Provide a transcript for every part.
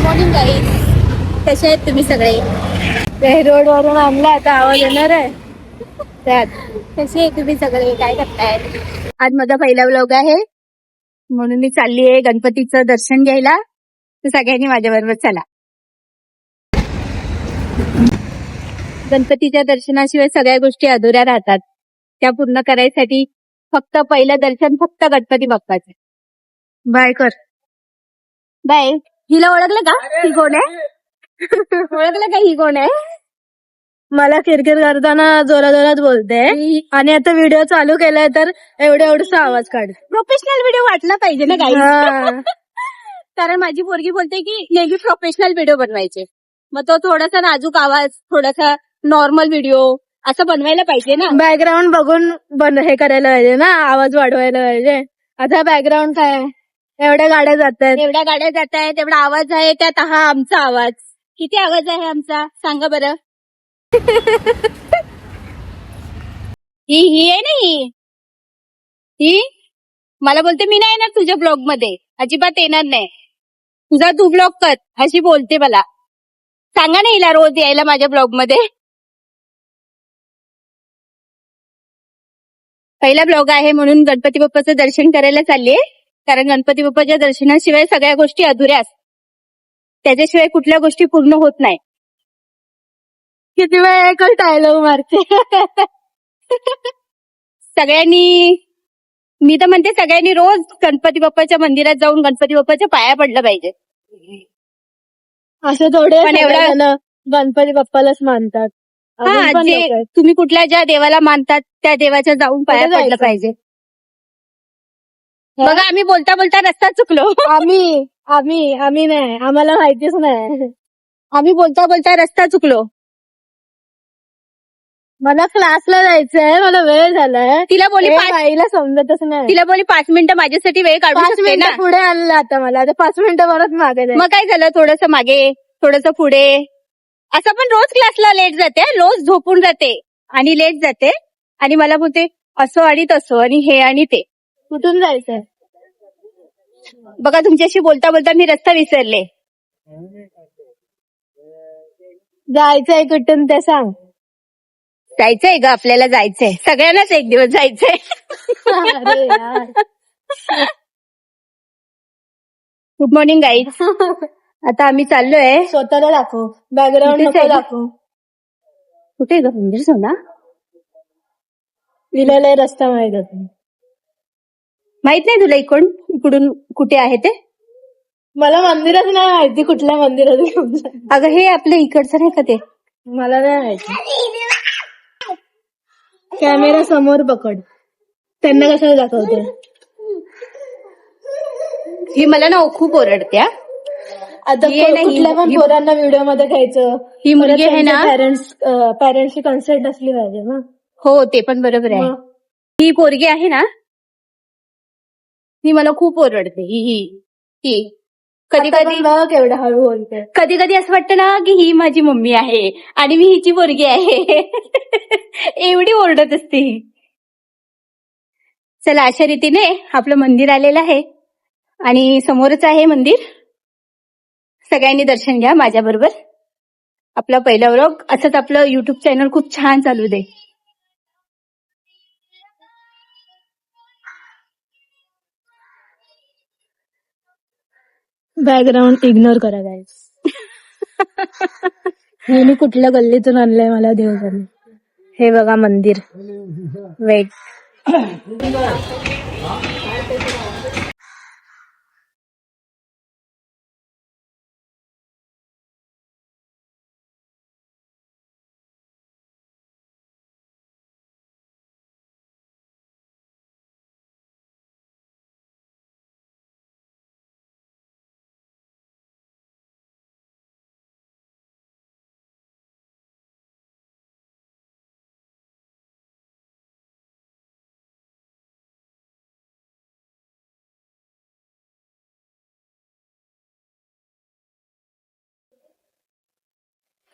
Morning guys, कसे आहेत तुम्ही सगळे? ते रोड वरून आणला आता आवाज येणार आहे त्यात. कसे आहे तुम्ही सगळे? काय करताय? आज माझा पहिला व्लॉग आहे म्हणून मी चालली आहे गणपतीचं दर्शन घ्यायला. तर सगळ्यांनी माझ्या बरोबर चला. गणपतीच्या दर्शनाशिवाय सगळ्या गोष्टी अधुऱ्या राहतात. त्या पूर्ण करायसाठी फक्त पहिलं दर्शन फक्त गणपती बाप्पाचं. बाय कर. बाय. हिला ओळखलं का? ही कोण आहे? ओळखलं का ही कोण आहे? मला किरकिर करताना जोरात बोलते आणि आता व्हिडिओ चालू केलाय तर एवढसा आवाज काढ. प्रोफेशनल व्हिडिओ वाटला पाहिजे ना काही. कारण माझी पोरगी बोलते की नेहमी प्रोफेशनल व्हिडिओ बनवायचे. मग तो थोडासा नाजूक आवाज, थोडासा नॉर्मल व्हिडिओ असं बनवायला पाहिजे ना. बॅकग्राऊंड बघून हे करायला पाहिजे ना, आवाज वाढवायला पाहिजे. आता बॅकग्राऊंड काय, एवढ्या गाड्या जात आहेत, एवढा आवाज आहे, त्यात हा आमचा आवाज. किती आवाज आहे आमचा सांगा बरं. ही आहे ना, ही मला बोलते मी नाही येणार तुझ्या ब्लॉग मध्ये, अजिबात येणार नाही, तुझा तू ब्लॉग कर अशी बोलते मला. सांगा ना हिला रोज यायला माझ्या ब्लॉग मध्ये. पहिला ब्लॉग आहे म्हणून गणपती बाप्पाचं दर्शन करायला चाललीये. कारण गणपती बाप्पाच्या दर्शनाशिवाय सगळ्या गोष्टी अधुऱ्या असतात. त्याच्याशिवाय कुठल्या गोष्टी पूर्ण होत नाही. किती वेळ एकच डायलॉग मारते. सगळ्यांनी, मी तर म्हणते सगळ्यांनी रोज गणपती बाप्पाच्या मंदिरात जाऊन गणपती बाप्पाच्या पाया पडलं पाहिजे. असं थोडे पण एवढं गणपती बाप्पालाच मानतात. जे तुम्ही कुठल्या ज्या देवाला मानतात त्या देवाच्या जाऊन पाया पडलं पाहिजे. बघा आम्ही बोलता बोलता रस्ता चुकलो. आम्ही नाही, आम्हाला माहितीच नाही. आम्ही बोलता बोलता रस्ता चुकलो. मला क्लासला जायचंय, मला वेळ झालाय. तिला बोली बाईला समजतच नाही. तिला बोली 5 मिनिटं माझ्यासाठी वेळ काढू 5 मिनिटं पुढे आणलं आता मला, आता 5 मिनिटं परत मागे. मग काय झालं, थोडंसं मागे थोडंसं पुढे. असं पण रोज क्लासला लेट जाते, रोज झोपून जाते आणि लेट जाते आणि मला बोलते असं आणि तसं आणि हे आणि ते. कुठून जायचंय? बघा तुमच्याशी बोलता बोलता मी रस्ता विसरले. जायचंय कुठून ते सांग. जायचंय ग, आपल्याला जायचंय, सगळ्यांनाच एक दिवस जायचंय. अरे यार. Good morning guys. आता आम्ही चाललोय. स्वतःला दाखव, बॅकग्राऊंड नको दाखव. कुठे ग मंदिर सोना? लिहिलेला रस्ता माहित होता. माहित नाही तुला इकडून कुठे आहे ते? मला मंदिरच नाही माहिती, कुठल्या मंदिरात. अगं हे आपल्या इकडचं नाही का ते? मला नाही माहिती. कॅमेरा समोर पकड, त्यांना कशाला दाखवते? ही मला ना खूप ओरडते. आता कुठल्या पण पोरांना व्हिडिओ मध्ये घ्यायचं. ही मुलगी आहे ना, पॅरेंट्सची कन्सेंट असली पाहिजे ना. हो ते पण बरोबर आहे. ही पोरगी आहे ना, ही मला खूप ओरडते. ही कधी केवढं हळू बोलते. कधी कधी असं वाटतं ना की ही माझी मम्मी आहे आणि मी हिची पोरगी आहे. एवढी ओरडत असते. चला, अशा रीतीने आपलं मंदिर आलेलं आहे आणि समोरच आहे मंदिर. सगळ्यांनी दर्शन घ्या माझ्या बरोबर. आपला पहिला व्लॉग असंच आपलं युट्यूब चॅनल खूप छान चालू दे. बॅकग्राऊंड इग्नोर करा गाईस. मी कुठल्या गल्लीतून आणलंय मला देव जाणे. हे बघा मंदिर. वेट,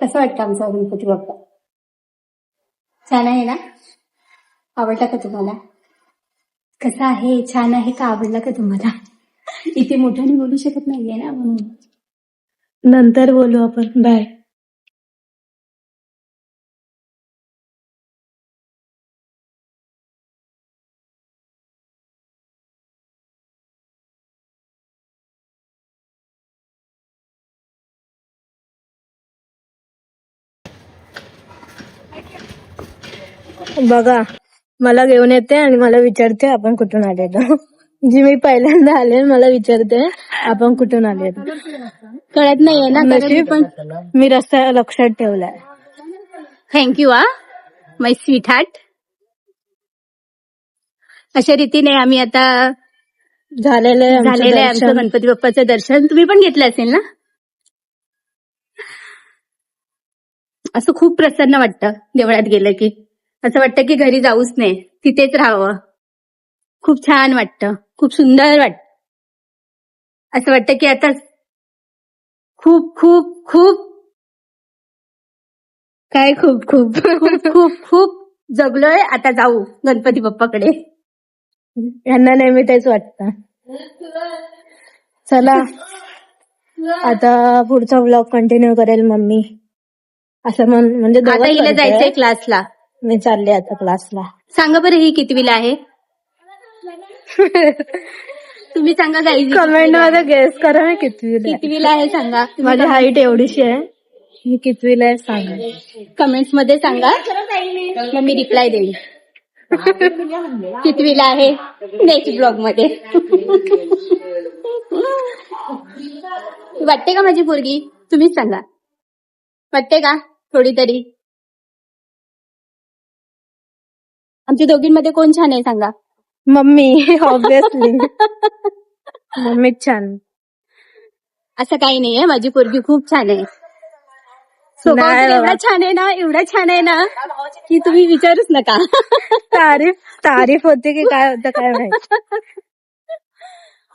कसं वाटतं आमचा गणपती बाप्पा? छान आहे ना? आवडला का तुम्हाला? कसा आहे? छान आहे का? आवडला का तुम्हाला? इथे मोठ्याने बोलू शकत नाहीये ना म्हणून. नंतर बोलू आपण. बाय. बघा, मला घेऊन येते आणि मला विचारते आपण कुठून आलेलो. जी मी पहिल्यांदा आले मला विचारते आपण कुठून आलेलो. कळत नाहीये ना, कारण मी पण मी रस्ता लक्षात ठेवलाय. थँक्यू माय स्वीट हार्ट. अशा रीतीने आम्ही आता झालेलं आहे आमचं गणपती बाप्पाचं दर्शन. तुम्ही पण घेतलं असेल ना. असं खूप प्रसन्न वाटतं देवळात गेलं की. असं वाटतं की घरी जाऊच नाही, तिथेच राहावं. खूप छान वाटतं, खूप सुंदर वाटतं. असं वाटतं की आता खूप खूप खूप काय खूप खूप खूप खूप खूप जगलोय, आता जाऊ गणपती बाप्पाकडे. यांना नेहमी तेच वाटतं. चला आता पुढचा व्लॉग कंटिन्यू करेल मम्मी. असं म्हणजे आता दोघंच हिला करतोय. जायचंय क्लासला. मी चालले आता क्लासला. सांगा बरं ही कितवीला आहे. तुम्ही सांगा गाईज, कमेंट मध्ये गेस करा मी कितवीला आहे. कितवीला आहे सांगा. माझी हाईट एवढीशी आहे. मी कितवीला आहे सांगा. कमेंट्स मध्ये सांगा, मग मी रिप्लाय देईन. कितवीला आहे नेक्स्ट ब्लॉग मध्ये. वाटते का माझी पोरगी. तुम्हीच सांगा, वाटते का थोडी तरी. आमच्या दोघींमध्ये कोण छान आहे सांगा. Mummy obviously. मम्मीच छान. असं काही नाहीये, माझी पोरगी खूप छान आहे. स्वभाव नाही तर बाबा. एवढा छान आहे ना, एवढा छान आहे ना की तुम्ही विचारूच नका. तारीफ होते की काय होतं काय माहिती.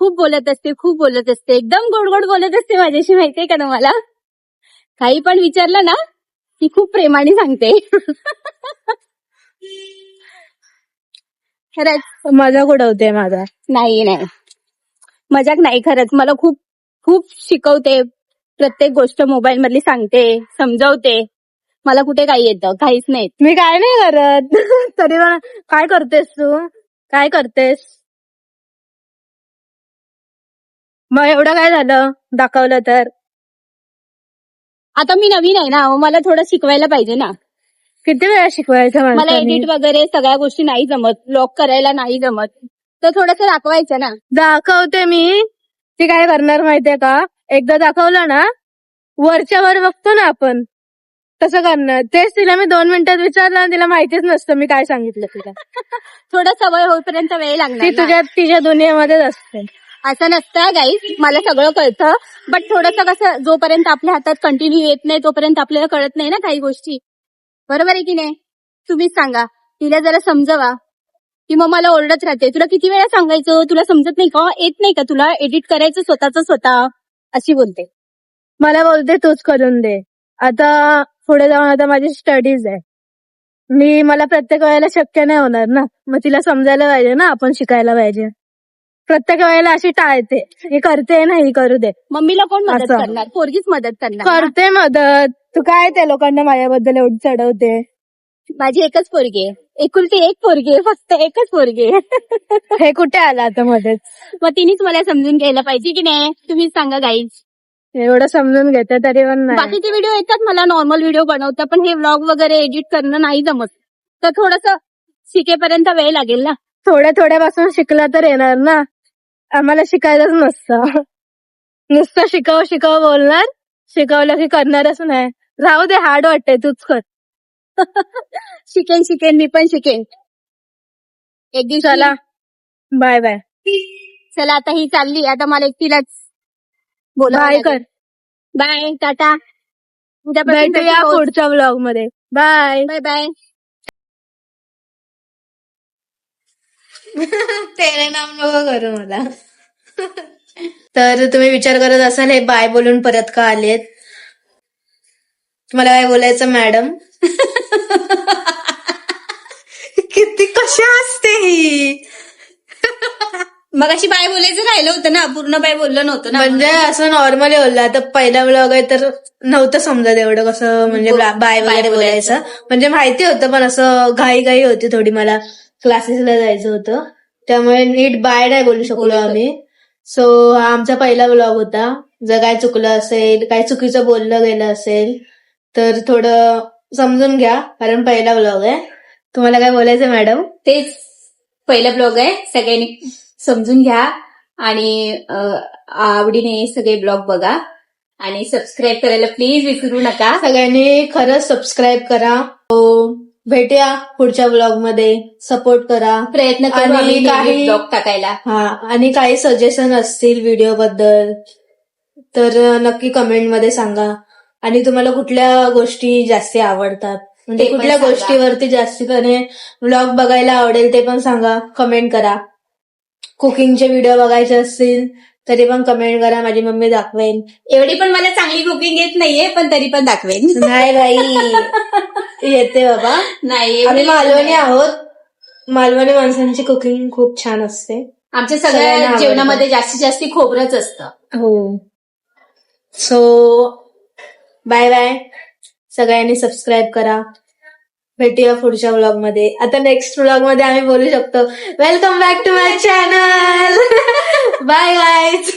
खूप बोलत असते, खूप बोलत असते, एकदम गोड गोड बोलत असते माझ्याशी. माहितीये का तुम्हाला. काही पण विचारलं ना की खूप प्रेमाने सांगते. खरंच मजाक उडवते माझा. नाही नाही, मजाक नाही, खरंच मला खूप खूप शिकवते. प्रत्येक गोष्ट मोबाईल मधली सांगते, समजावते. मला कुठे काही येतं, काहीच नाही. मी काय नाही करत. तरी मला काय करतेस तू, काय करतेस. मग एवढं काय झालं दाखवलं तर. आता मी नवीन आहे ना, मला थोडं शिकवायला पाहिजे ना. किती वेळा शिकवायचं मला माणसाने. एडिट वगैरे सगळ्या गोष्टी नाही जमत, ब्लॉग करायला नाही जमत, तर थोडंसं दाखवायचं ना. दाखवते मी. ती काय करणार माहितीये का, एकदा दाखवलं ना वरच्या वर बघतो ना आपण, तसं करणार. तेच तिला मी 2 मिनिटात विचारलं आणि तिला माहितीच नसतं मी काय सांगितलं तिला. थोडं सवय होईपर्यंत वेळ लागणार ती ना. तिच्या दुनियेमध्येच असते. असं नसतं गाईज, मला सगळं कळतं. बट थोडंसं कसं, जोपर्यंत आपल्या हातात कंटिन्यू येत नाही तोपर्यंत आपल्याला कळत नाही ना काही गोष्टी. बरोबर आहे की नाही. तुम्हीच सांगा, तिला जरा समजवा. ती मग मला ओरडत राहते, तुला किती वेळा सांगायचं, तुला समजत नाही का, येत नाही का तुला एडिट करायचं स्वतः, अशी बोलते. मला बोलते तूच करून दे. आता पुढे जाऊन आता माझी स्टडीज आहे. मला प्रत्येक वेळेला शक्य नाही होणार ना. मग तिला समजायला पाहिजे ना, आपण शिकायला पाहिजे. प्रत्येक वेळेला अशी टाळते, हे करते ना, ही करू दे. मम्मीला कोण मदत असं. करणार, पोरगीच मदत करणार ना. करते मदत. तू काय त्या लोकांना माझ्याबद्दल एवढी चढवते. माझी एकच पोरगी आहे, एकुलती एक पोरगी आहे, फक्त एकच पोरगी आहे. हे कुठे आलं आता मध्येच. मग तिनेच मला समजून घ्यायला पाहिजे की नाही. तुम्हीच सांगा गाईज. एवढं समजून घेते तरी पण नाही. बाकीचे व्हिडिओ येतात मला, नॉर्मल व्हिडिओ बनवता, पण हे व्लॉग वगैरे एडिट करणं नाही जमत. तर थोडंसं शिकेपर्यंत वेळ लागेल ना. थोड्यापासून शिकला तर येणार ना. आम्हाला शिकायचंच नसतं. नुसतं शिकव बोलणार, शिकवलं की करणारच नाही. राहू दे, हार्ड वाटतंय, तूच कर. शिकेन मी पण शिकेन एक दिवशी. चला बाय बाय. चला आता ही चालली, आता मला एकटीलाच बोलावं बाय लागेल. कर. Bye, tata. उद्यापासून भेटूया भेटू. पुढच्या व्लॉग मध्ये. Bye. Bye bye. Tere Naam नको करू मला. तर तुम्ही विचार करत असाल हे बाय बोलून परत का आलेत. तुम्हाला काय बोलायचं मॅडम. किती कशा असते ही. मग अशी बाय बोलायचं राहिलं होतं ना, पूर्ण बाय बोललं नव्हतं ना. म्हणजे असं नॉर्मली बोललं. आता पहिला ब्लॉग आहे तर नव्हतं समजत एवढं कसं म्हणजे बाय वगैरे बोलायचं. म्हणजे माहिती होतं पण असं घाई होती थोडी, मला क्लासेसला जायचं होतं त्यामुळे नीट बाय नाही बोलू शकलो आम्ही. सो हा आमचा पहिला ब्लॉग होता. जर काय चुकलं असेल, काय चुकीचं बोललं गेलं असेल तर थोडं समजून घ्या, कारण पहिला ब्लॉग आहे. तुम्हाला काय बोलायचं मॅडम? तेच पहिला ब्लॉग आहे, सगळ्यांनी समजून घ्या आणि आवडीने सगळे ब्लॉग बघा आणि सबस्क्राईब करायला प्लीज विसरू नका. सगळ्यांनी खरंच सबस्क्राईब करा. भेटूया पुढच्या ब्लॉग मध्ये. सपोर्ट करा. प्रयत्न करू आणि आम्ही काही ब्लॉग टाकायला. हा, आणि काही सजेशन असतील व्हिडिओ बद्दल तर नक्की कमेंट मध्ये सांगा. आणि तुम्हाला कुठल्या गोष्टी जास्ती आवडतात, म्हणजे ते पण कुठल्या सांगा. गोष्टीवरती जास्तीपणे व्लॉग बघायला आवडेल ते पण सांगा, कमेंट करा. कुकिंगचे व्हिडिओ बघायचे असतील तरी पण कमेंट करा, माझी मम्मी दाखवेन. एवढी पण मला चांगली कुकिंग येत नाहीये, पण तरी पण दाखवेन. नाही बाई, येते बाबा. नाही, आम्ही मालवणी आहोत. मालवणी माणसांची कुकिंग खूप छान असते. आमच्या सगळ्यांना सगळ्या आवडतं. जेवणामध्ये जास्तीत जास्त खोबरंच असतं. हो. So bye bye. सगळ्यांनी सबस्क्राईब करा. भेटूया पुढच्या व्लॉग मध्ये. आता नेक्स्ट व्लॉग मध्ये आम्ही बोलू शकतो welcome back to my channel. Bye guys.